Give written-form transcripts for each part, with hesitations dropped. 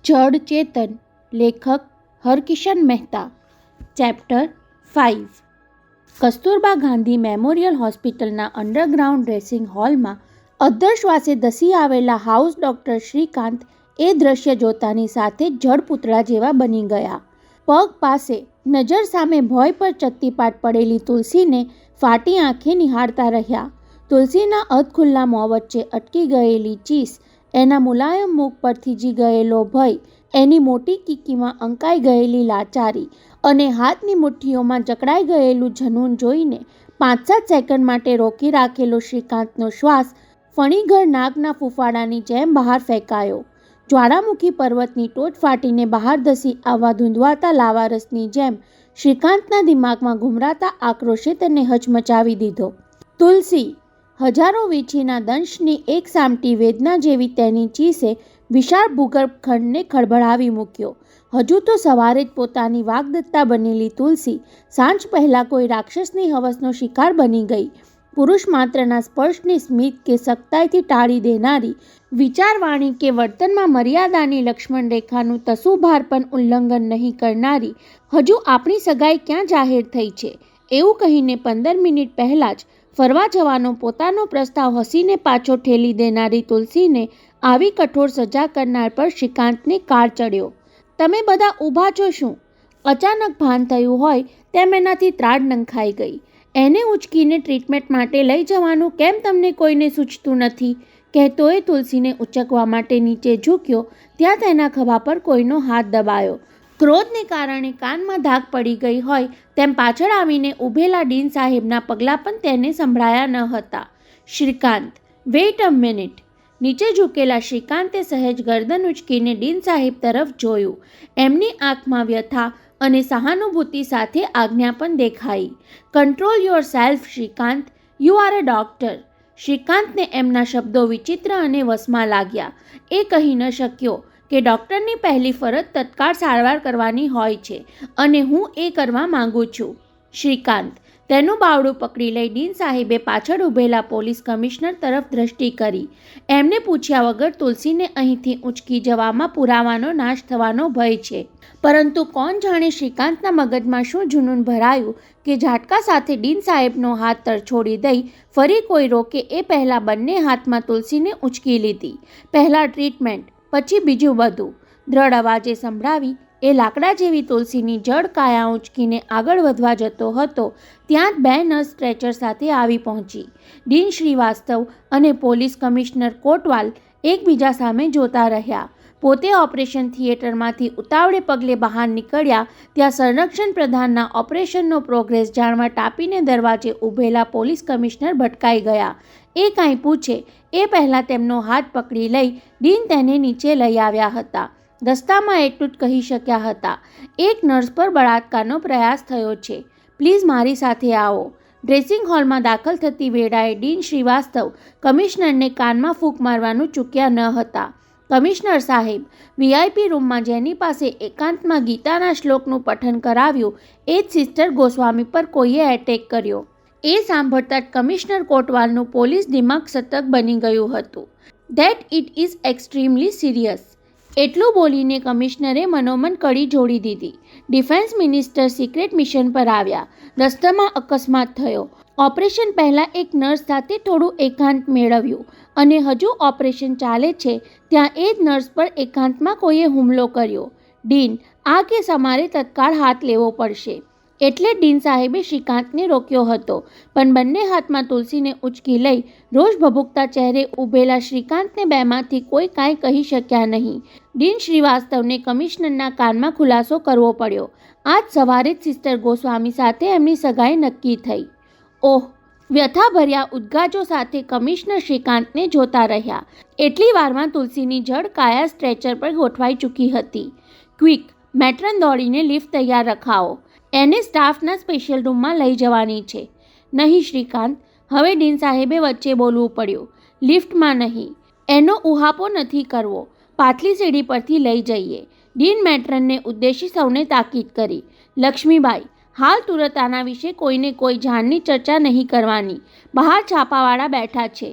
જડ ચેતન. લેખક Harkishan Mehta. Chapter 5. Kasturba Gandhi memorial હોસ્પિટલના અંડરગ્રાઉન્ડ ડ્રેસિંગ હોલમાં અધ્ધરશ્વાસે ધસી આવેલા હાઉસ ડૉક્ટર શ્રીકાંત એ દ્રશ્ય જોતાની સાથે જડ પૂતળા જેવા બની ગયા. પગ પાસે નજર સામે ભોંય પર ચત્તીપાટ પડેલી તુલસીને ફાટી આંખે નિહાળતા રહ્યા. તુલસીના અધખુલ્લા મોં વચ્ચે અટકી ગયેલી ચીસ, એના મુલાયમ મુખ પર થીજી ગયેલો ભય, એની મોટી કીકીમાં અંકાઈ ગયેલી લાચારી અને હાથની મુઠ્ઠીઓમાં જકડાઈ ગયેલું જનૂન જોઈને 5-7 સેકન્ડ માટે રોકી રાખેલો શ્રીકાંતનો શ્વાસ ફણીઘર નાગના ફૂફાડાની જેમ બહાર ફેંકાયો. જ્વાળામુખી પર્વતની ટોચ ફાટીને બહાર ધસી આવવા ધૂંધવાતા લાવારસની જેમ શ્રીકાંતના દિમાગમાં ઘૂમરાતા આક્રોશે તેને હચમચાવી દીધો. તુલસી! હજારો વીંછીના દંશની એક સામટી વેદના જેવી તેની ચીસે વિશાળ ભૂગર્ભ ખંડને ખળભળાવી મૂક્યો. હજુ તો સવારે જ પોતાની વાગ્દત્તા બનેલી તુલસી સાંજ પહેલાં કોઈ રાક્ષસની હવસનો શિકાર બની ગઈ. પુરુષ માત્રના સ્પર્શની સ્મિત કે સખ્તાઈથી ટાળી દેનારી, વિચારવાણી કે વર્તનમાં મર્યાદાની લક્ષ્મણ રેખાનું તસુભાર પણ ઉલ્લંઘન નહીં કરનારી, હજુ આપણી સગાઈ ક્યાં જાહેર થઈ છે એવું કહીને 15 મિનિટ પહેલાં જ ફરવા જવાનો પોતાનો પ્રસ્તાવ હસીને પાછો ઠેલી દેનારી તુલસીને આવી કઠોર સજા કરનાર પર શ્રીકાંતને કાળ ચડ્યો. તમે બધા ઊભા છો શું? અચાનક ભાન થયું હોય તેમ એનાથી ત્રાડ નંખાઈ ગઈ. એને ઉચકીને ટ્રીટમેન્ટ માટે લઈ જવાનું કેમ તમને કોઈને સૂચતું નથી? કહેતો એ તુલસીને ઉચકવા માટે નીચે ઝૂક્યો ત્યાં તેના ખભા પર કોઈનો હાથ દબાયો. ક્રોધને કારણે કાનમાં ધાક પડી ગઈ હોય તેમ પાછળ આવીને ઊભેલા ડીન સાહેબના પગલાં પણ તેને સંભળાયા ન હતા. શ્રીકાંત! વેઇટ અ મિનિટ. નીચે ઝૂકેલા શ્રીકાંતે સહેજ ગરદન ઉચકીને ડીન સાહેબ તરફ જોયું. એમની આંખમાં વ્યથા અને સહાનુભૂતિ સાથે આજ્ઞા પણ દેખાઈ. Control yourself Shrikant, you are a doctor. શ્રીકાંતને એમના શબ્દો વિચિત્ર અને વસમાં લાગ્યા. એ કહી ન શક્યો કે ડૉક્ટરની પહેલી ફરજ તત્કાળ સારવાર કરવાની હોય છે અને હું એ કરવા માંગુ છું. શ્રીકાંત! તેનું બાવડું પકડી લઈ ડીન સાહેબે પાછળ ઊભેલા પોલીસ કમિશનર તરફ દ્રષ્ટિ કરી. એમને પૂછ્યા વગર તુલસીને અહીંથી ઊંચકી જવામાં પુરાવાનો નાશ થવાનો ભય છે. પરંતુ કોણ જાણે શ્રીકાંતના મગજમાં શું જુનૂન ભરાયું કે ઝાટકા સાથે ડીન સાહેબનો હાથ તરછોડી દઈ ફરી કોઈ રોકે એ પહેલાં બંને હાથમાં તુલસીને ઊંચકી લીધી. પહેલાં ટ્રીટમેન્ટ, પછી બીજું બધું, દ્રઢ અવાજે સંભળાવી એ લાકડા જેવી તુલસીની જડ કાયા ઊંચકીને આગળ વધવા જતો હતો ત્યાં જ 2 નર્સ સ્ટ્રેચર સાથે આવી પહોંચી. ડીન શ્રીવાસ્તવ અને પોલીસ કમિશનર કોટવાલ એકબીજા સામે જોતા રહ્યા. પોતે ઓપરેશન થિયેટરમાંથી ઉતાવળે પગલે બહાર નીકળ્યા ત્યાં સંરક્ષણ પ્રધાનના ઓપરેશનનો પ્રોગ્રેસ જાણવા ટાંપીને દરવાજે ઊભેલા પોલીસ કમિશનર ભટકાઈ ગયા. એ કાંઈ પૂછે એ પહેલાં તેમનો હાથ પકડી લઈ ડીન તેને નીચે લઈ આવ્યા હતા. રસ્તામાં એટલું જ કહી શક્યા હતા, એક નર્સ પર બળાત્કારનો પ્રયાસ થયો છે, પ્લીઝ મારી સાથે આવો. ડ્રેસિંગ હોલમાં દાખલ થતી વેળાએ ડીન શ્રીવાસ્તવ કમિશનરને કાનમાં ફૂંક મારવાનું ચૂક્યા ન હતા. કમિશનર સાહેબ, વીઆઈપી રૂમમાં જેની પાસે એકાંતમાં ગીતાના શ્લોકનું પઠન કરાવ્યું એ જ સિસ્ટર ગોસ્વામી પર કોઈએ એટેક કર્યો. એ સાંભળતા જ કમિશનર કોટવાલનું પોલીસ દિમાગ સતર્ક બની ગયું હતું. That it is extremely serious. એટલું બોલીને કમિશનરે મનોમન કડી જોડી દીધી. ડિફેન્સ મિનિસ્ટર સિક્રેટ મિશન પર આવ્યા. રસ્તામાં અકસ્માત થયો. ઓપરેશન પહેલાં એક નર્સ સાથે થોડું એકાંત મેળવ્યું અને હજુ ઓપરેશન ચાલે છે ત્યાં એ જ નર્સ પર એકાંતમાં કોઈએ હુમલો કર્યો. ડીન, આ કેસ અમારે તત્કાળ હાથ લેવો પડશે. એટલે ડીન સાહેબે શ્રીકાંતને રોક્યો હતો, પણ બંને હાથમાં તુલસીને ઊંચકી લઈ રોષ ભભૂકતા ચહેરે ઊભેલા શ્રીકાંતને બેમાંથી કોઈ કાંઈ કહી શક્યા નહીં. ડીન શ્રીવાસ્તવને કમિશનરના કાનમાં ખુલાસો કરવો પડ્યો. આજ સવારે જ સિસ્ટર ગોસ્વામી સાથે એમની સગાઈ નક્કી થઈ. ઓહ! વ્યથાભર્યા ઉદ્ગાજો સાથે કમિશનર શ્રીકાંતને જોતા રહ્યા. એટલી વારમાં તુલસીની જડ કાયા સ્ટ્રેચર પર ગોઠવાઈ ચૂકી હતી. ક્વિક! મેટ્રન દોડીને લિફ્ટ તૈયાર રખાવો. એને સ્ટાફના સ્પેશિયલ રૂમમાં લઈ જવાની છે. નહીં શ્રીકાંત, હવે ડીન સાહેબે વચ્ચે બોલવું પડ્યું. લિફ્ટમાં નહીં, એનો ઉહાપો નથી કરવો, પાછલી સીડી પરથી લઈ જઈએ. ડીન મેટ્રનને ઉદ્દેશી સૌને તાકીદ કરી. લક્ષ્મીબાઈ, હાલ તુરત આના વિશે કોઈને કોઈ જાણની ચર્ચા નહીં કરવાની. બહાર છાપાવાળા બેઠા છે.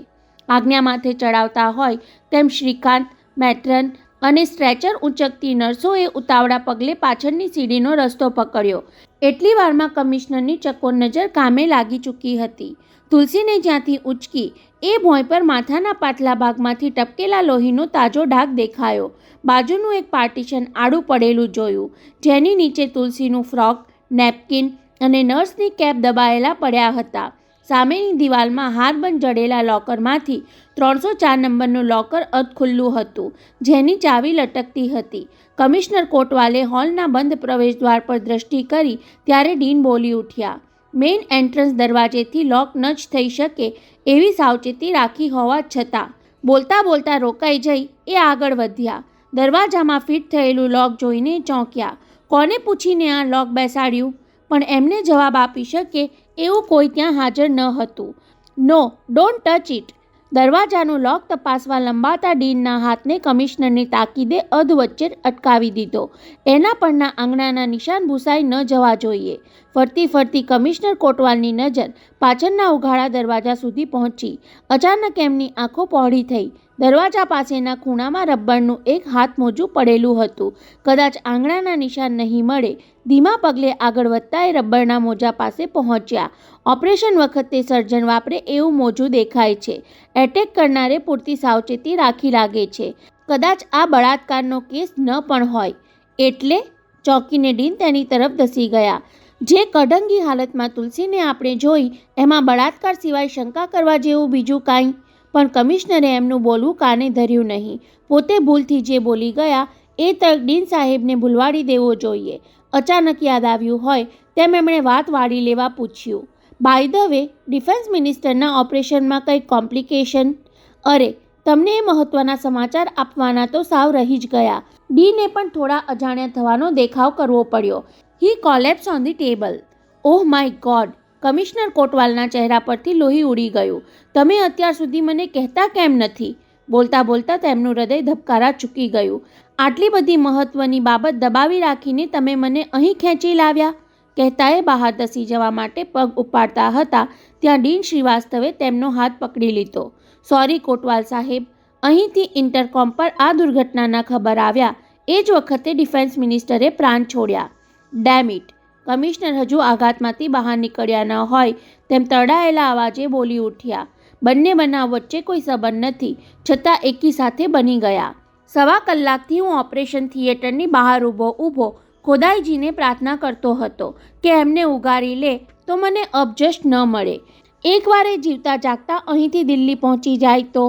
આજ્ઞા માથે ચડાવતા હોય તેમ શ્રીકાંત, મેટ્રન અને સ્ટ્રેચર ઊંચકતી નર્સોએ ઉતાવળા પગલે પાછળની સીડીનો રસ્તો પકડ્યો. એટલી વારમાં કમિશનરની ચકોર નજર કામે લાગી ચૂકી હતી. તુલસીને જ્યાંથી ઊંચકી એ ભોંય પર માથાના પાછલા ભાગમાંથી ટપકેલા લોહીનો તાજો ડાઘ દેખાયો. બાજુનું એક પાર્ટીશન આડું પડેલું જોયું, જેની નીચે તુલસીનું ફ્રોક, નેપકિન અને નર્સની કેપ દબાયેલા પડ્યા હતા. સામેની દિવાલમાં હારબંધ જડેલા લોકરમાંથી 304 નંબરનું લોકર અધખુલ્લું હતું, જેની ચાવી લટકતી હતી. કમિશનર કોટવાલે હોલના બંધ પ્રવેશદ્વાર પર દ્રષ્ટિ કરી ત્યારે ડીન બોલી ઉઠ્યા. મેઇન એન્ટ્રન્સ દરવાજેથી લોક ન જ થઈ શકે એવી સાવચેતી રાખી હોવા છતાં બોલતા બોલતા રોકાઈ જઈ એ આગળ વધ્યા. દરવાજામાં ફિટ થયેલું લોક જોઈને ચોંક્યા. કોને પૂછીને આ લોક બેસાડ્યું? પણ એમને જવાબ આપી શકે એવું કોઈ ત્યાં હાજર ન હતું. નો, ડોન્ટ ટચ ઇટ. દરવાજાનું લોક તપાસવા લંબાતા ડીનના હાથને કમિશનરની તાકીદે અધવચ્ચે અટકાવી દીધો. એના પરના આંગણાના નિશાન ભૂસાઈ ન જવા જોઈએ. ફરતી ફરતી કમિશનર કોટવાલની નજર પાછળના ઉઘાડા દરવાજા સુધી પહોંચી. અચાનક એમની આંખો પહોળી થઈ. દરવાજા પાસેના ખૂણામાં રબરનું એક હાથમોજું પડેલું હતું. કદાચ આંગણાના નિશાન નહીં મળે. ધીમા પગલે આગળ વધતા એ રબરના મોજા પાસે પહોંચ્યા. ઓપરેશન વખતે સર્જન વાપરે એવું મોજું દેખાય છે. એટેક કરનારે પૂરતી સાવચેતી રાખી લાગે છે. કદાચ આ બળાત્કારનો કેસ ન પણ હોય. એટલે ચોંકીને ડીન તેની તરફ ધસી ગયા. જે કડંગી હાલતમાં તુલસીને આપણે જોઈ એમાં બળાત્કાર સિવાય શંકા કરવા જેવું બીજું કાંઈ. પણ કમિશનરે એમનું બોલવું કાને ધર્યું નહીં. પોતે ભૂલથી જે બોલી ગયા એ તક ડીન સાહેબને ભૂલવાડી દેવો જોઈએ. અચાનક યાદ આવ્યું હોય તેમ એમણે વાત વાળી લેવા પૂછ્યું, બાય ધ વે, ડિફેન્સ મિનિસ્ટરના ઓપરેશનમાં કંઈ કોમ્પ્લિકેશન? અરે, તમને એ મહત્ત્વના સમાચાર આપવાના તો સાવ રહી જ ગયા. ડીને પણ થોડા અજાણ્યા થવાનો દેખાવ કરવો પડ્યો. He collapse on the table. Oh my god! Commissioner કોટવાલના ચહેરા પરથી લોહી ઉડી ગયું. તમે અત્યાર સુધી મને કહેતા કેમ નથી? બોલતા બોલતા તેમનું હૃદય ધબકારા ચૂકી ગયું. આટલી બધી મહત્વની બાબત દબાવી રાખીને તમે મને અહીં ખેંચી લાવ્યા? કહેતા એ બહાર ધસી જવા માટે પગ ઉપાડતા હતા ત્યાં ડીન શ્રીવાસ્તવે તેમનો હાથ પકડી લીધો. સોરી કોટવાલ સાહેબ, અહીંથી ઇન્ટરકોમ પર આ દુર્ઘટનાના ખબર આવ્યા એ જ વખતે ડિફેન્સ મિનિસ્ટરે પ્રાણ છોડ્યા. Dam it! કમિશનર હજુ આઘાતમાંથી બહાર નીકળ્યા ન હોય તેમ તરડાયેલા અવાજે બોલી ઉઠ્યા. બંને બનાવ વચ્ચે કોઈ સંબંધ નથી, છતાં એકી સાથે બની ગયા. 1.25 કલાકથી હું ઓપરેશન થિયેટરની બહાર ઊભો ખોદાઈજીને પ્રાર્થના કરતો હતો કે એમને ઉગારી લે તો મને અબજસ્ટ ન મળે. એકવાર એ જીવતા જાગતા અહીંથી દિલ્હી પહોંચી જાય તો.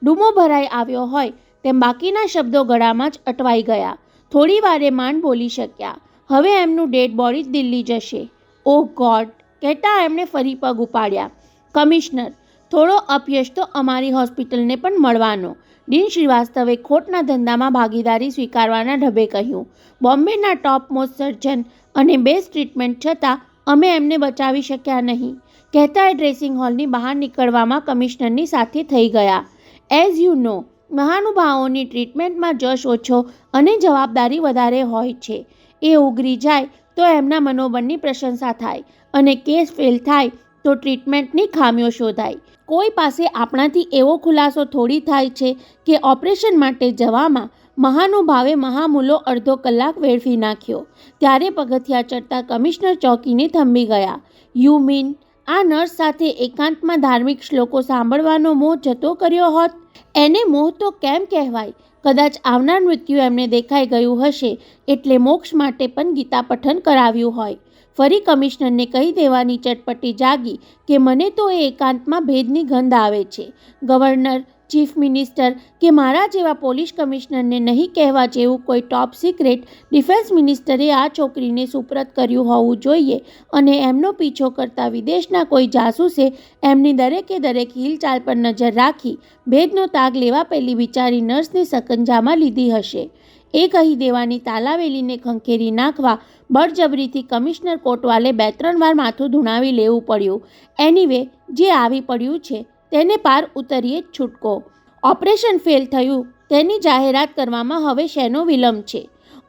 ડૂમો ભરાઈ આવ્યો હોય તેમ બાકીના શબ્દો ગળામાં જ અટવાઈ ગયા. થોડી વારે માંડ બોલી શક્યા. હવે એમનું ડેડ બોડી જ દિલ્હી જશે. ઓહ ગોડ! કહેતા એમણે ફરી પગ ઉપાડ્યા. કમિશનર, થોડો અપયશ તો અમારી હોસ્પિટલને પણ મળવાનો. ડીન શ્રીવાસ્તવે ખોટના ધંધામાં ભાગીદારી સ્વીકારવાના ઢબે કહ્યું. બોમ્બેના ટોપ મોસ્ટ સર્જન અને બેસ્ટ ટ્રીટમેન્ટ છતાં અમે એમને બચાવી શક્યા નહીં. કહેતા એ ડ્રેસિંગ હોલની બહાર નીકળવામાં કમિશનરની સાથે થઈ ગયા. એઝ યુ નો, મહાનુભાવોની ટ્રીટમેન્ટમાં જશ ઓછો અને જવાબદારી વધારે હોય છે. એ ઉગરી જાય તો એમના મનોબળની પ્રશંસા થાય અને કેસ ફેલ થાય તો ટ્રીટમેન્ટની ખામીઓ શોધાય. કોઈ પાસે આપણાથી એવો ખુલાસો થોડી થાય છે કે ઓપરેશન માટે જવામાં મહાનુભાવે મહામૂલો અડધો કલાક વેડફી નાખ્યો. ત્યારે પગથિયા ચડતા કમિશનર ચોંકીને થંભી ગયા. યુ મીન આ નર્સ સાથે એકાંતમાં ધાર્મિક શ્લોકો સાંભળવાનો મોહ જતો કર્યો હોત? એને મોહ તો કેમ કહેવાય? કદાચ આવનાર મૃત્યુ એમને દેખાઈ ગયું હશે એટલે મોક્ષ માટે પણ ગીતા પઠન કરાવ્યું હોય. ફરી કમિશનરને કહી દેવાની ચટપટી જાગી કે મને તો એ એકાંતમાં ભેદની ગંધ આવે છે. ગવર્નર, ચીફ મિનિસ્ટર કે મારા જેવા પોલીસ કમિશનરને નહીં કહેવા જેવું કોઈ ટોપ સિક્રેટ ડિફેન્સ મિનિસ્ટરે આ છોકરીને સુપ્રત કર્યું હોવું જોઈએ અને એમનો પીછો કરતા વિદેશના કોઈ જાસૂસે એમની દરેકે દરેક હિલચાલ પર નજર રાખી ભેદનો તાગ લેવા પેલી બિચારી નર્સને સકંજામાં લીધી હશે. એ કહી દેવાની તાલાવેલીને ખંખેરી નાખવા બળજબરીથી કમિશનર કોટવાલે 2-3 વાર માથું ધુણાવી લેવું પડ્યું. એનીવે, જે આવી પડ્યું છે તેને પાર ઉતરીએ જ છૂટકો. ઓપરેશન ફેલ થયું તેની જાહેરાત કરવામાં હવે શેનો વિલંબ છે?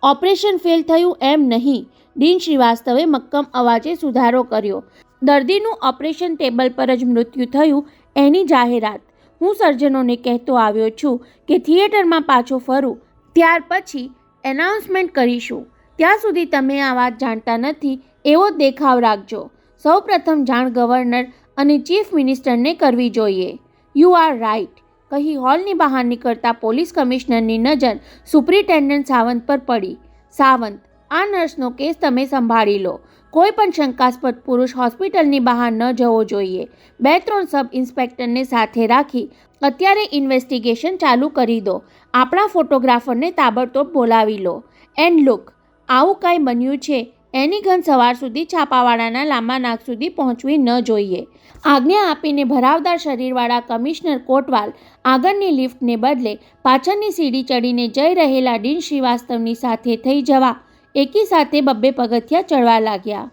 ઓપરેશન ફેલ થયું એમ નહીં, ડીન શ્રીવાસ્તવે મક્કમ અવાજે સુધારો કર્યો. દર્દીનું ઓપરેશન ટેબલ પર જ મૃત્યુ થયું એની જાહેરાત. હું સર્જનોને કહેતો આવ્યો છું કે થિયેટરમાં પાછો ફરું ત્યાર પછી એનાઉન્સમેન્ટ કરીશું. ત્યાં સુધી તમે આ વાત જાણતા નથી એવો દેખાવ રાખજો. સૌપ્રથમ જાણ ગવર્નર અને ચીફ મિનિસ્ટરને કરવી જોઈએ. યુ આર રાઇટ કહી હોલની બહાર નીકળતા પોલીસ કમિશનરની નજર સુપ્રિન્ટેન્ડન્ટ સાવંત પર પડી. સાવંત, આ નર્સનો કેસ તમે સંભાળી લો. કોઈ પણ શંકાસ્પદ પુરુષ હોસ્પિટલની બહાર ન જવો જોઈએ. 2-3 સબ ઇન્સ્પેક્ટરને સાથે રાખી અત્યારે ઇન્વેસ્ટિગેશન ચાલુ કરી દો. આપણા ફોટોગ્રાફરને તાબડતોબ બોલાવી લો. એન્ડ લુક, આવું કાંઈ બન્યું છે એની ગંધ સવાર સુધી છાપાવાળાના લાંબા નાક સુધી પહોંચવી ન જોઈએ. આજ્ઞા આપીને ભરાવદાર શરીરવાળા કમિશનર કોટવાલ આગળની લિફ્ટને બદલે પાછળની સીડી ચડીને જઈ રહેલા ડીન શ્રીવાસ્તવની સાથે થઈ જવા એકી સાથે 2 પગથિયાં ચડવા લાગ્યા.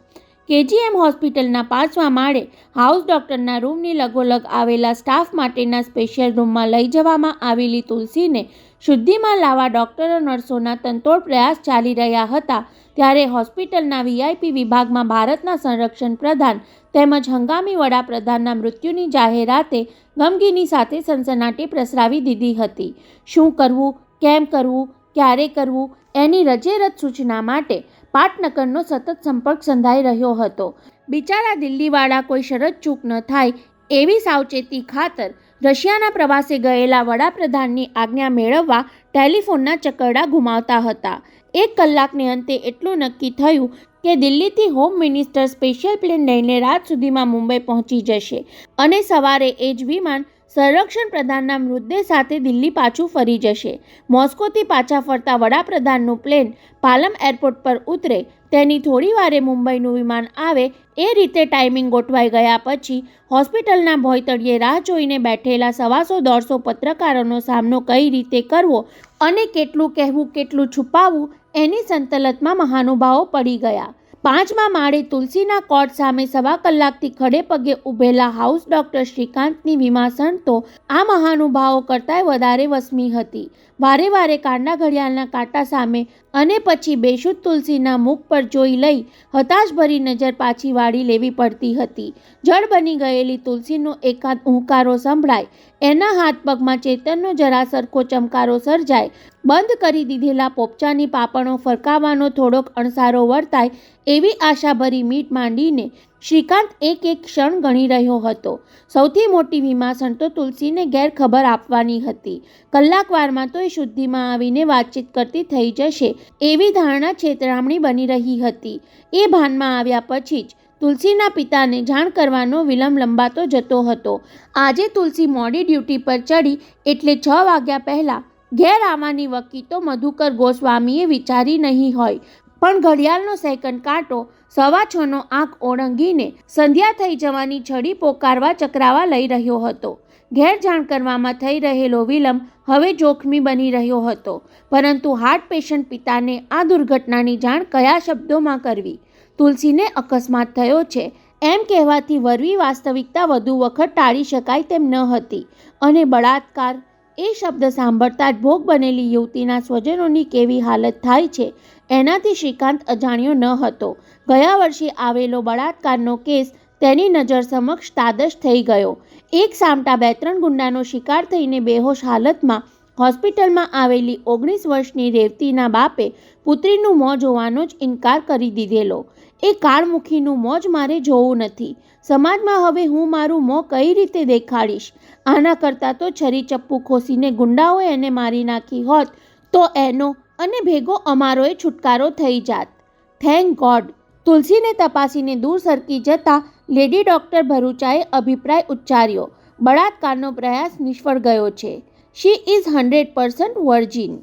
કેજીએમ હોસ્પિટલના 5મા માળે હાઉસ ડૉક્ટરના રૂમની લગોલગ આવેલા સ્ટાફ માટેના સ્પેશિયલ રૂમમાં લઈ જવામાં આવેલી તુલસીને શુદ્ધિમાં લાવવા ડૉક્ટરો નર્સોના તનતોડ પ્રયાસ ચાલી રહ્યા હતા ત્યારે હોસ્પિટલના વીઆઈપી વિભાગમાં ભારતના સંરક્ષણ પ્રધાન તેમજ હંગામી વડાપ્રધાનના મૃત્યુની જાહેરાતે ગમગીની સાથે સનસનાટી પ્રસરાવી દીધી હતી. શું કરવું, કેમ કરવું, ક્યારે કરવું એની રજેરત સૂચના માટે પાટનગરનો સતત સંપર્ક સંધાઈ રહ્યો હતો. બિચારા દિલ્હીવાળા કોઈ શરત ચૂક ન થાય એવી સાવચેતી ખાતર રશિયાના પ્રવાસે ગયેલા વડાપ્રધાનની આજ્ઞા મેળવવા ટેલિફોનના ચકરડા ઘુમાવતા હતા. 1 કલાકને અંતે એટલું નક્કી થયું કે દિલ્હીથી હોમ મિનિસ્ટર સ્પેશિયલ પ્લેન લઈને રાત સુધીમાં મુંબઈ પહોંચી જશે અને સવારે એ જ વિમાન સંરક્ષણ પ્રધાનના મૃતદેહ સાથે દિલ્હી પાછું ફરી જશે. મોસ્કોથી પાછા ફરતા વડાપ્રધાનનું પ્લેન પાલમ એરપોર્ટ પર ઉતરે તેની થોડી વારે મુંબઈનું વિમાન આવે એ રીતે ટાઈમિંગ ગોઠવાઈ ગયા પછી હોસ્પિટલના ભોંયતળિયે રાહ જોઈને બેઠેલા 125-150 પત્રકારોનો સામનો કઈ રીતે કરવો અને કેટલું કહેવું કેટલું છુપાવવું એની સંતલતમાં મહાનુભાવો પડી ગયા. 5મા માળે તુલસીના કોટ સામે 1.25 કલાકથી ખડે પગે ઊભેલા હાઉસ ડૉક્ટર શ્રીકાંતની વિમાસણ તો આ મહાનુભાવો કરતાંય વધારે વસમી હતી. વારે વારે કાંડા ઘડિયાળના કાંટા સામે અને પછી બેશુદ્ધ તુલસીના મુખ પર જોઈ લઈ હતાશભરી નજર પાછી વાળી લેવી પડતી હતી. જડ બની ગયેલી તુલસીનો એકાદ ઉહકારો સંભળાય, એના હાથ પગમાં ચેતનનો જરા સરખો ચમકારો સર્જાય, બંધ કરી દીધેલા પોપચાની પાપણો ફરકાવવાનો થોડોક અણસારો વર્તાય એવી આશાભરી મીટ માંડીને શ્રીકાંત એક ક્ષણ ગણી રહ્યો હતો. સૌથી મોટી વિમાસણ તો તુલસીને ગેરખબર આપવાની હતી. કલાકવારમાં તો એ શુદ્ધિમાં આવીને વાતચીત કરતી થઈ જશે એવી ધારણા છેતરામણી બની રહી હતી. એ ભાનમાં આવ્યા પછી જ તુલસીના પિતાને જાણ કરવાનો વિલંબ લંબાતો જતો હતો. આજે તુલસી મોડી ડ્યુટી પર ચડી એટલે 6 વાગ્યા પહેલાં ઘેર આવવાની વકી તો મધુકર ગોસ્વામીએ વિચારી નહીં હોય, પણ ઘડિયાળનો સેકન્ડ કાંટો 6:15નો આંક ઓળંગીને સંધ્યા થઈ જવાની છડી પોકારવા ચકરાવા લઈ રહ્યો હતો. ઘેર જાણ કરવામાં થઈ રહેલો વિલંબ હવે જોખમી બની રહ્યો હતો, પરંતુ હાર્ટ પેશન્ટ પિતાને આ દુર્ઘટનાની જાણ કયા શબ્દોમાં કરવી? તુલસીને અકસ્માત થયો છે એમ કહેવાથી વરવી વાસ્તવિકતા વધુ વખત ટાળી શકાય તેમ ન હતી અને બળાત્કાર એ શબ્દ સાંભળતા જ ભોગ બનેલી યુવતીના સ્વજનોની કેવી હાલત થાય છે એનાથી શ્રીકાંત અજાણ્યો ન હતો. ગયા વર્ષે આવેલો બળાત્કારનો કેસ તેની નજર સમક્ષ તાદશ થઈ ગયો. એક સામટા 2-3 ગુંડાનો શિકાર થઈને બેહોશ હાલતમાં હોસ્પિટલમાં આવેલી 19 વર્ષની રેવતીના બાપે પુત્રીનું મોં જોવાનો જ ઇનકાર કરી દીધેલો. એ કાળમુખીનું મોં જ મારે જોવું નથી. સમાજમાં હવે હું મારું મોં કઈ રીતે દેખાડીશ? આના કરતાં તો છરી ચપ્પુ ખોસીને ગુંડાઓએ એને મારી નાખી હોત તો એનો અને ભેગો અમારોય છુટકારો થઈ જાત. Thank God. તુલસીને તપાસીને દૂર સરકી જતા લેડી ડૉક્ટર ભરૂચાએ અભિપ્રાય ઉચ્ચાર્યો, બળાત્કારનો પ્રયાસ નિષ્ફળ ગયો છે. She is 100% virgin.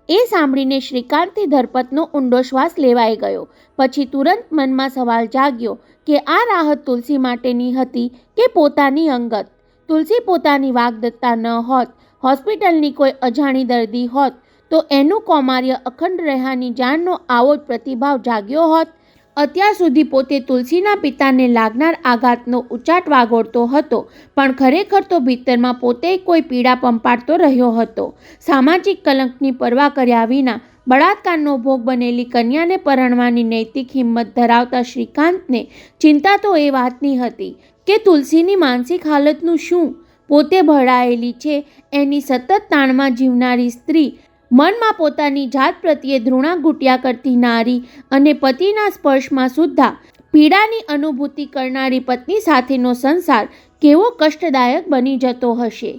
એ સાંભળીને શ્રીકાંતથી ધરપતનો ઊંડો શ્વાસ લેવાઈ ગયો. પછી તુરંત મનમાં સવાલ જાગ્યો કે આ રાહત તુલસી માટેની હતી કે પોતાની અંગત? તુલસી પોતાની વાગ્દત્તા ન હોત, હોસ્પિટલની કોઈ અજાણી દર્દી હોત તો એનું કૌમાર્ય અખંડ રહ્યાની જાણનો આવો જ પ્રતિભાવ જાગ્યો હોત. અત્યાર સુધી પોતે તુલસીના પિતાને લાગનાર આઘાતનો ઉચાટ વાગોળતો હતો, પણ ખરેખર તો ભીતરમાં પોતે કોઈ પીડા પંપાડતો રહ્યો હતો. સામાજિક કલંકની પરવા કર્યા વિના બળાત્કારનો ભોગ બનેલી કન્યાને પરણવાની નૈતિક હિંમત ધરાવતા શ્રીકાંતને ચિંતા તો એ વાતની હતી કે તુલસીની માનસિક હાલતનું શું? પોતે ભળાયેલી છે એની સતત તાણમાં જીવનારી સ્ત્રી મનમાં પોતાની જાત પ્રત્યે ધૃણાઘૂટ્યા કરતી નારી અને પતિના સ્પર્શમાં સુદ્ધા પીડાની અનુભૂતિ કરનારી પત્ની સાથેનો સંસાર કેવો કષ્ટદાયક બની જતો હશે.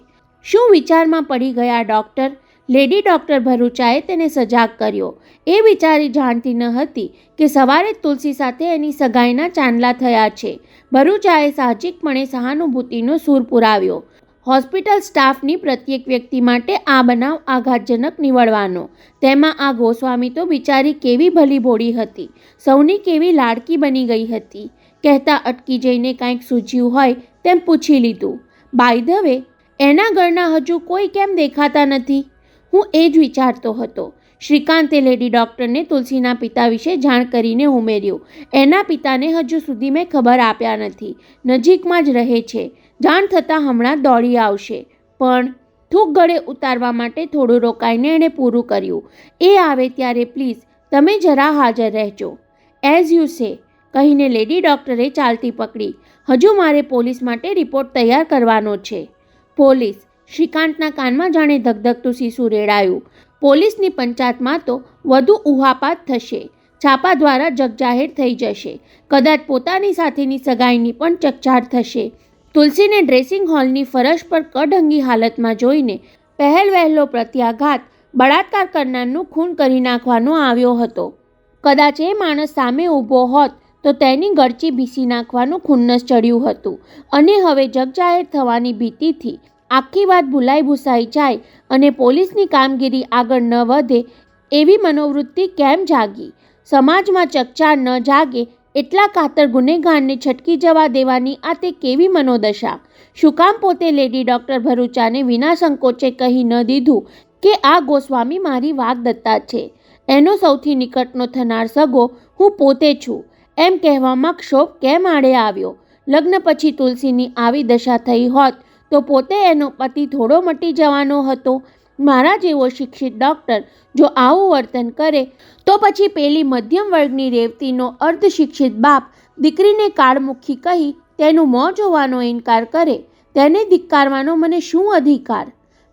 શું વિચારમાં પડી ગયા ડૉક્ટર? લેડી ડૉક્ટર ભરૂચાએ તેને સજાગ કર્યો. એ બિચારી જાણતી ન હતી કે સવારે તુલસી સાથે એની સગાઈના ચાંદલા થયા છે. ભરૂચાએ સાહજિકપણે સહાનુભૂતિનો સૂર પુરાવ્યો. હોસ્પિટલ સ્ટાફની પ્રત્યેક વ્યક્તિ માટે આ બનાવ આઘાતજનક નીવડવાનો. તેમાં આ ગોસ્વામી તો બિચારી કેવી ભલી ભોળી હતી, સૌની કેવી લાડકી બની ગઈ હતી. કહેતા અટકી જઈને કાંઈક સૂઝ્યું હોય તેમ પૂછી લીધું, બાય ધ વે, એના ઘરના હજુ કોઈ કેમ દેખાતા નથી? હું એ જ વિચારતો હતો. શ્રીકાંતે લેડી ડૉક્ટરને તુલસીના પિતા વિશે જાણ કરીને ઉમેર્યું, એના પિતાને હજુ સુધી મેં ખબર આપ્યા નથી. નજીકમાં જ રહે છે. જાણ થતાં હમણાં દોડી આવશે. પણ થૂક ગળે ઉતારવા માટે થોડું રોકાઈને એણે પૂરું કર્યું, એ આવે ત્યારે પ્લીઝ તમે જરા હાજર રહેજો. એઝ યુ સે, કહીને લેડી ડૉક્ટરે ચાલતી પકડી. હજુ મારે પોલીસ માટે રિપોર્ટ તૈયાર કરવાનો છે. પોલીસ? શ્રીકાંતના કાનમાં જાણે ધગધગતું શીશું રેડાયું. પોલીસની પંચાયતમાં તો વધુ ઉહાપાત થશે. છાપા દ્વારા જગજાહેર થઈ જશે. કદાચ પોતાની સાથેની સગાઈની પણ ચકચાર થશે. તુલસીને ડ્રેસિંગ હોલની ફરશ પર કડંગી હાલતમાં જોઈને પહેલ વહેલો પ્રત્યાઘાત બળાત્કાર કરનારનું ખૂન કરી નાખવાનો આવ્યો હતો. કદાચ એ માણસ સામે ઊભો હોત તો તેની ગળચી ભીસી નાખવાનું ખુન્નસ ચડ્યું હતું. અને હવે જગજાહેર થવાની ભીતિથી આખી વાત ભૂલાઈ ભૂસાઈ જાય અને પોલીસની કામગીરી આગળ ન વધે એવી મનોવૃત્તિ કેમ જાગી? સમાજમાં ચકચાર ન જાગે એટલા કાતર ગુનેગારને છટકી જવા દેવાની આ તે કેવી મનોદશા? શું કામ પોતે લેડી ડૉક્ટર ભરૂચાને વિના સંકોચે કહી ન દીધું કે આ ગોસ્વામી મારી વાગદત્તા છે, એનો સૌથી નિકટનો થનાર સગો હું પોતે છું? એમ કહેવામાં ક્ષોભ કેમ આડે આવ્યો? લગ્ન પછી તુલસીની આવી દશા થઈ હોત તો પોતે એનો પતિ થોડો મટી જવાનો હતો? મારા જેવો શિક્ષિત ડૉક્ટર જો આવું વર્તન કરે તો પછી પેલી મધ્યમ વર્ગની રેવતીનો અર્ધશિક્ષિત બાપ દીકરીને કાળમુખી કહી તેનું મોં જોવાનો ઇનકાર કરે, તેને ધિક્કારવાનો મને શું અધિકાર?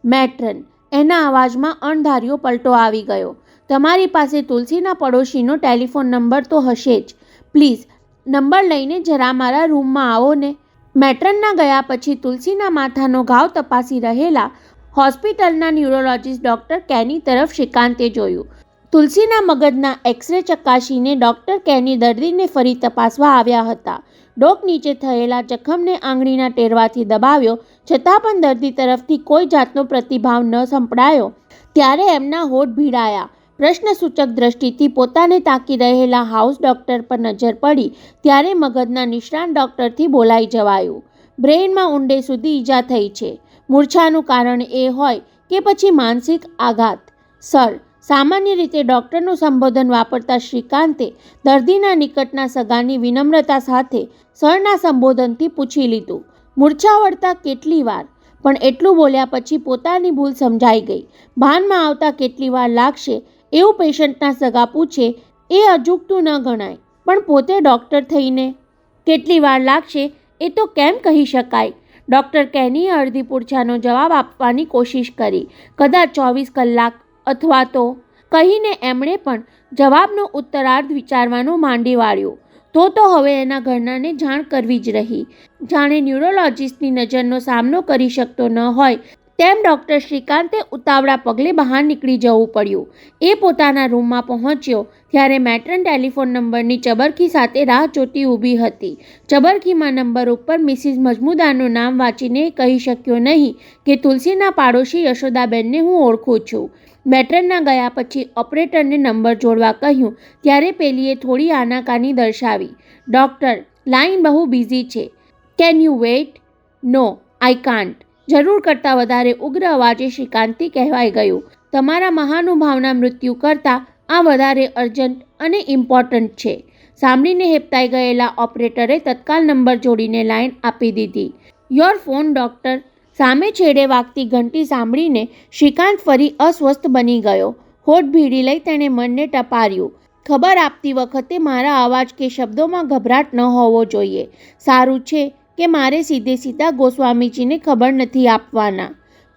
મેટ્રન, એના અવાજમાં અણધાર્યો પલટો આવી ગયો. તમારી પાસે તુલસીના પડોશીનો ટેલિફોન નંબર તો હશે જ. પ્લીઝ નંબર લઈને જરા મારા રૂમમાં આવો ને. મેટ્રનના ગયા પછી તુલસીના માથાનો ઘાવ તપાસી રહેલા હોસ્પિટલના ન્યુરોલોજીસ્ટ ડૉક્ટર કેની તરફ શ્રીકાંતે જોયું. તુલસીના મગજના એક્સરે ચકાસીને ડૉક્ટર કેની દર્દીને ફરી તપાસવા આવ્યા હતા. ડોક નીચે થયેલા જખમને આંગળીના ટેરવાથી દબાવ્યો છતાં પણ દર્દી તરફથી કોઈ જાતનો પ્રતિભાવ ન સંપડાયો ત્યારે એમના હોઠ ભીડાયા. પ્રશ્નસૂચક દ્રષ્ટિથી પોતાને તાકી રહેલા હાઉસ ડૉક્ટર પર નજર પડી ત્યારે મગજના નિષ્ણાત ડૉક્ટરથી બોલાઈ જવાયું, બ્રેઇનમાં ઊંડે સુધી ઈજા થઈ છે. મૂર્છાનું કારણ એ હોય કે પછી માનસિક આઘાત? સર, સામાન્ય રીતે ડૉક્ટરનું સંબોધન વાપરતા શ્રીકાંતે દર્દીના નિકટના સગાની વિનમ્રતા સાથે સરના સંબોધનથી પૂછી લીધું, મૂર્છા વળતા કેટલી વાર? પણ એટલું બોલ્યા પછી પોતાની ભૂલ સમજાઈ ગઈ. ભાનમાં આવતા કેટલી વાર લાગશે એવું પેશન્ટના સગા પૂછે એ અજુગતું ન ગણાય, પણ પોતે ડૉક્ટર થઈને કેટલી વાર લાગશે એ તો કેમ કહી શકાય? ડૉક્ટર કેનીએ અડધી પૂર્છાનો જવાબ આપવાની કોશિશ કરી. કદાચ 24 કલાક અથવા તો કહીને એમણે પણ જવાબનો ઉત્તરાર્ધ વિચારવાનું માંડી વાળ્યું. તો હવે એના ઘરનાને જાણ કરવી જ રહી. જાણે ન્યુરોલોજીસ્ટની નજરનો સામનો કરી શકતો ન હોય તેમ ડૉક્ટર શ્રીકાંતે ઉતાવળા પગલે બહાર નીકળી જવું પડ્યું. એ પોતાના રૂમમાં પહોંચ્યો ત્યારે મેટ્રન ટેલિફોન નંબરની ચબરખી સાથે રાહ જોતી ઊભી હતી. ચબરખીમાં નંબર ઉપર મિસિસ મજમુદારનું નામ વાંચીને કહી શક્યો નહીં કે તુલસીના પાડોશી યશોદાબેનને હું ઓળખું છું. મેટ્રનના ગયા પછી ઓપરેટરને નંબર જોડવા કહ્યું ત્યારે પેલીએ થોડી આનાકાની દર્શાવી. ડૉક્ટર, લાઇન બહુ બિઝી છે. Can you wait? No, I can't. જરૂર કરતાં વધારે ઉગ્ર અવાજે શ્રીકાંતથી કહેવાઈ ગયું, તમારા મહાનુભાવના મૃત્યુ કરતાં આ વધારે અર્જન્ટ અને ઇમ્પોર્ટન્ટ છે. સાંભળીને હેપતાઈ ગયેલા ઓપરેટરે તત્કાલ નંબર જોડીને લાઇન આપી દીધી. Your phone doctor. સામે છેડે વાગતી ઘંટી સાંભળીને શ્રીકાંત ફરી અસ્વસ્થ બની ગયો. હોઠ ભીડી લઈ તેણે મનને ટપાર્યું. ખબર આપતી વખતે મારા અવાજ કે શબ્દોમાં ગભરાટ ન હોવો જોઈએ. સારું છે કે મારે સીધે સીધા ગોસ્વામીજીને ખબર નથી આપવાના.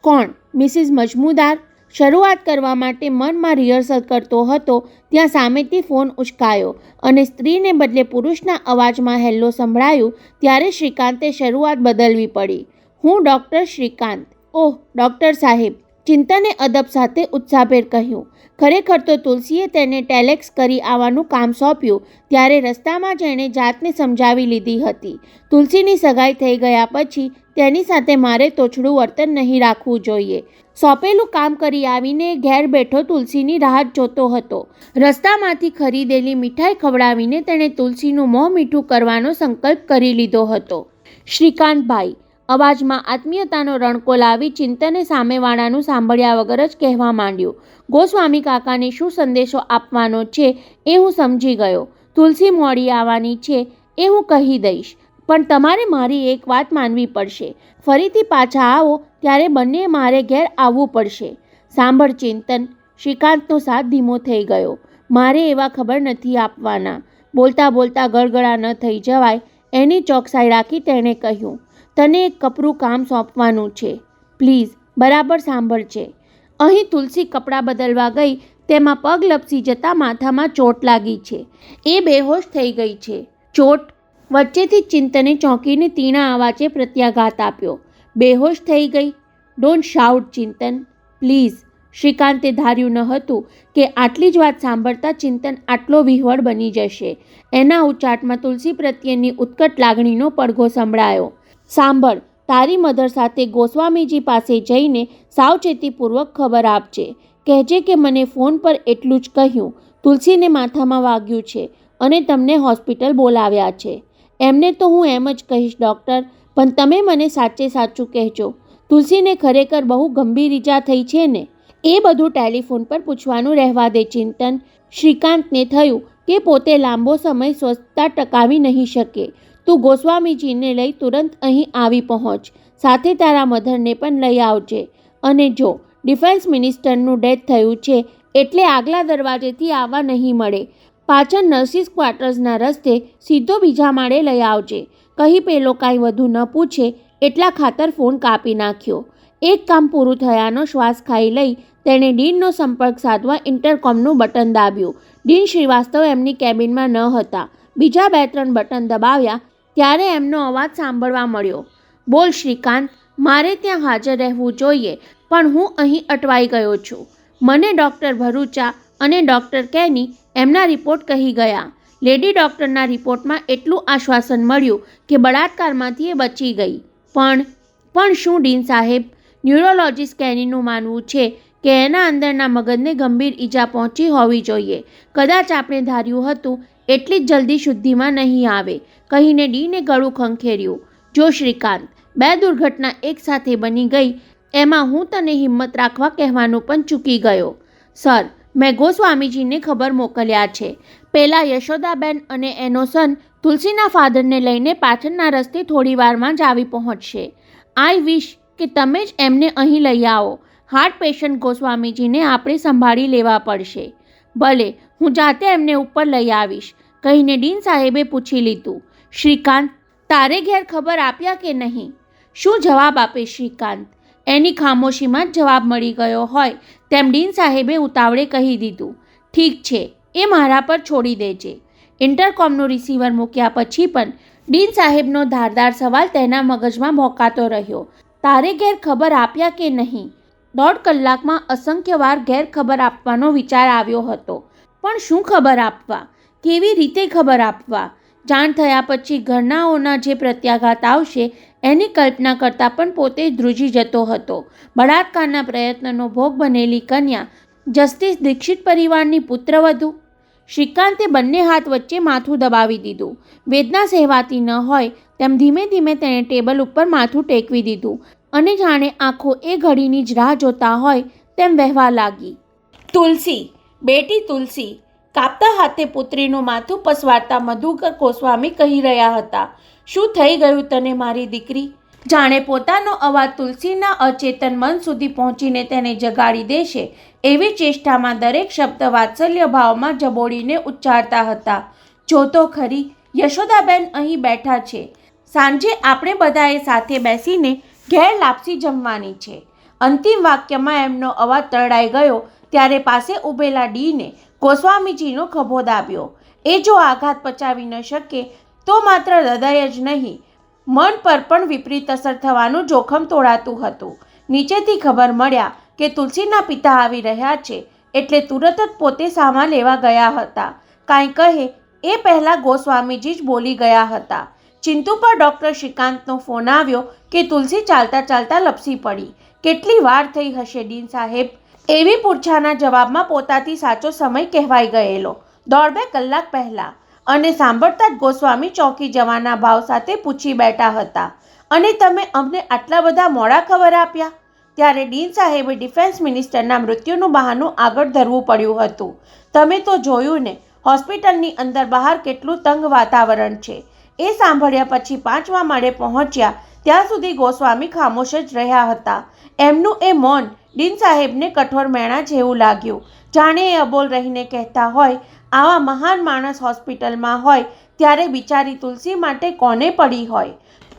કોણ? મિસિસ મજમુદાર? શરૂઆત કરવા માટે મનમાં રિહર્સલ કરતો હતો ત્યાં સામેથી ફોન ઉચકાયો અને સ્ત્રીને બદલે પુરુષના અવાજમાં હેલ્લો સંભળાયું. ત્યારે શ્રીકાંતે શરૂઆત બદલવી પડી. હું ડૉક્ટર શ્રીકાંત. ઓહ ડૉક્ટર સાહેબ, ચિંતને અદબ સાથે ઉત્સાહભેર કહ્યું. ખરેખર તો તુલસીએ તેને ટેલેક્સ કરી આવવાનું કામ સોંપ્યું ત્યારે રસ્તામાં જ એણે જાતને સમજાવી લીધી હતી. તુલસીની સગાઈ થઈ ગયા પછી તેની સાથે મારે તોછડું વર્તન નહીં રાખવું જોઈએ. સોંપેલું કામ કરી આવીને ઘેર બેઠો તુલસીની રાહ જોતો હતો. રસ્તામાંથી ખરીદેલી મીઠાઈ ખવડાવીને તેણે તુલસીનું મોં મીઠું કરવાનો સંકલ્પ કરી લીધો હતો. શ્રીકાંતભાઈ, અવાજમાં આત્મીયતાનો રણકો લાવી ચિંતને સામેવાળાનું સાંભળ્યા વગર જ કહેવા માંડ્યું. ગોસ્વામી કાકાને શું સંદેશો આપવાનો છે એ હું સમજી ગયો. તુલસી મોડી આવવાની છે એ હું કહી દઈશ, પણ તમારે મારી એક વાત માનવી પડશે. ફરીથી પાછા આવો ત્યારે બંને મારે ઘેર આવવું પડશે. સાંભળ ચિંતન, શ્રીકાંતનો સાથ ધીમો થઈ ગયો. મારે એવા ખબર નથી આપવાના. બોલતા બોલતા ગળગળા ન થઈ જવાય એની ચોકસાઈ રાખી તેણે કહ્યું. તને એક કપરું કામ સોંપવાનું છે. પ્લીઝ બરાબર સાંભળજે. અહીં તુલસી કપડાં બદલવા ગઈ તેમાં પગ લપસી જતાં માથામાં ચોટ લાગી છે. એ બેહોશ થઈ ગઈ છે. ચોટ? વચ્ચેથી ચિંતને ચોંકીને તીણા અવાજે પ્રત્યાઘાત આપ્યો. બેહોશ થઈ ગઈ? Don't shout Chintan, please. શ્રીકાંતે ધાર્યું ન હતું કે આટલી જ વાત સાંભળતા ચિંતન આટલો વિહવળ બની જશે. એના ઉચ્ચાટમાં તુલસી પ્રત્યેની ઉત્કટ લાગણીનો પડઘો સંભળાયો. સાંભળ, તારી મધર સાથે ગોસ્વામીજી પાસે જઈને સાવચેતીપૂર્વક ખબર આપજે. કહેજે કે મને ફોન પર એટલું જ કહ્યું. તુલસીને માથામાં વાગ્યું છે અને તમને હોસ્પિટલ બોલાવ્યા છે. એમને તો હું એમ જ કહીશ ડૉક્ટર, પણ તમે મને સાચે સાચું કહેજો. તુલસીને ખરેખર બહુ ગંભીર ઈજા થઈ છે ને? એ બધું ટેલિફોન પર પૂછવાનું રહેવા દે ચિંતન. શ્રીકાંતને થયું કે પોતે લાંબો સમય સ્વસ્થતા ટકાવી નહીં શકે. તું ગોસ્વામીજીને લઈ તુરંત અહીં આવી પહોંચ. સાથે તારા મધરને પણ લઈ આવજે. અને જો ડિફેન્સ મિનિસ્ટરનું ડેથ થયું છે એટલે આગલા દરવાજેથી આવવા નહીં મળે. પાછળ નર્સિસ ક્વાર્ટર્સના રસ્તે સીધો બીજા માળે લઈ આવજે. કહી પેલો કાંઈ વધુ ન પૂછે એટલા ખાતર ફોન કાપી નાખ્યો. એક કામ પૂરું થયાનો શ્વાસ ખાઈ લઈ તેણે ડીનનો સંપર્ક સાધવા ઇન્ટરકોમનું બટન દાબ્યું. ડીન શ્રીવાસ્તવ એમની કેબિનમાં ન હતા. બીજા 2-3 બટન દબાવ્યા ત્યારે એમનો અવાજ સાંભળવા મળ્યો. બોલ શ્રીકાંત, મારે ત્યાં હાજર રહેવું જોઈએ પણ હું અહીં અટવાઈ ગયો છું. મને ડૉક્ટર ભરૂચા અને ડૉક્ટર કેની એમના રિપોર્ટ કહી ગયા. લેડી ડૉક્ટરના રિપોર્ટમાં એટલું આશ્વાસન મળ્યું કે બળાત્કારમાંથી એ બચી ગઈ. પણ શું ડીન સાહેબ? ન્યુરોલોજીસ્ટ કેનીનું માનવું છે કે એના અંદરના મગજને ગંભીર ઈજા પહોંચી હોવી જોઈએ. કદાચ આપણે ધાર્યું હતું એટલી જ જલ્દી શુદ્ધિમાં નહીં આવે, કહીને ડીને ગળું ખંખેર્યું. જો શ્રીકાંત, 2 દુર્ઘટના એકસાથે બની ગઈ એમાં હું તને હિંમત રાખવા કહેવાનું પણ ચૂકી ગયો. સર, મેં ગોસ્વામીજીને ખબર મોકલ્યા છે. પહેલાં યશોદાબેન અને એનો સન તુલસીના ફાધરને લઈને પાછળના રસ્તે થોડીવારમાં જ આવી પહોંચશે. આઈ વિશ કે તમે જ એમને અહીં લઈ આવો. હાર્ટ પેશન્ટ ગોસ્વામીજીને આપણે સંભાળી લેવા પડશે. ભલે, હું જાતે એમને ઉપર લઈ આવીશ, કહીને ડીન સાહેબે પૂછી લીધું. શ્રીકાંત, તારે ઘેર ખબર આપ્યા કે નહીં? શું જવાબ આપે શ્રીકાંત? એની ખામોશીમાં જ જવાબ મળી ગયો હોય તેમ ડીન સાહેબે ઉતાવળે કહી દીધું. ઠીક છે, એ મારા પર છોડી દેજે. ઇન્ટરકોમનું રિસીવર મૂક્યા પછી પણ ડીન સાહેબનો ધારદાર સવાલ તેના મગજમાં ભોંકાતો રહ્યો. તારે ઘેર ખબર આપ્યા કે નહીં? 1.5 કલાકમાં અસંખ્ય વાર ઘેર ખબર આપવાનો વિચાર આવ્યો હતો. પણ શું ખબર આપવા? કેવી રીતે ખબર આપવા? જાણ થયા પછી ઘરનાઓના જે પ્રત્યાઘાત આવશે એની કલ્પના કરતાં પણ પોતે ધ્રુજી જતો હતો. બળાત્કારના પ્રયત્નનો ભોગ બનેલી કન્યા, જસ્ટિસ દીક્ષિત પરિવારની પુત્રવધુ. શ્રીકાંતે બંને હાથ વચ્ચે માથું દબાવી દીધું. વેદના સહેવાતી ન હોય તેમ ધીમે ધીમે તેણે ટેબલ ઉપર માથું ટેકવી દીધું અને જાણે આંખો એ ઘડીની જ રાહ જોતા હોય તેમ વહેવા લાગી. તુલસી, બેટી તુલસી, કાપતા હાથે પુત્રીનું માથું પસવારતા મધુકર ગોસ્વામી કહી રહ્યા હતા. શું થઈ ગયું તને મારી દીકરી? જાણે પોતાનો અવાજ તુલસીના અચેતન મન સુધી પહોંચીને તેને જગાડી દેશે એવી ચેષ્ટામાં દરેક શબ્દ વાત્સલ્ય ભાવમાં જબોડીને ઉચ્ચારતા હતા. જો તો ખરી, યશોદાબેન અહીં બેઠા છે. સાંજે આપણે બધાએ સાથે બેસીને ઘેર લાપસી જમવાની છે. અંતિમ વાક્યમાં એમનો અવાજ તરડાઈ ગયો ત્યારે પાસે ઊભેલા ડીને ગોસ્વામીજીનો ખભો દાબ્યો. એ જો આઘાત પચાવી ન શકે તો માત્ર હૃદય જ નહીં, મન પર પણ વિપરીત અસર થવાનું જોખમ તોળાતું હતું. નીચેથી ખબર મળ્યા કે તુલસીના પિતા આવી રહ્યા છે એટલે તુરત જ પોતે સામા લેવા ગયા હતા. કાંઈ કહે એ પહેલાં ગોસ્વામીજી જ બોલી ગયા હતા. ચિંતુ પર ડૉક્ટર શ્રીકાંતનો ફોન આવ્યો કે તુલસી ચાલતા ચાલતા લપસી પડી. કેટલી વાર થઈ હશે ડીન સાહેબ? એવી પૂછાના જવાબમાં પોતાથી સાચો સમય કહેવાઈ ગયેલો, 1.5 કલાક પહેલાં. અને સાંભળતા જ ગોસ્વામી ચોંકી જવાના ભાવ સાથે પૂછી બેઠા હતા, અને તમે અમને આટલા બધા મોડા ખબર આપ્યા? ત્યારે ડીન સાહેબે ડિફેન્સ મિનિસ્ટરના મૃત્યુનું બહાનું આગળ ધરવું પડ્યું હતું. તમે તો જોયું ને, હોસ્પિટલની અંદર બહાર કેટલું તંગ વાતાવરણ છે. એ સાંભળ્યા પછી 5મા માળે પહોંચ્યા ત્યાં સુધી ગોસ્વામી ખામોશ જ રહ્યા હતા. એમનું એ મૌન ડીન સાહેબને કઠોર મેણા જેવું લાગ્યું. જાણે એ અબોલ રહીને કહેતા હોય, આવા મહાન માણસ હોસ્પિટલમાં હોય ત્યારે બિચારી તુલસી માટે કોને પડી હોય.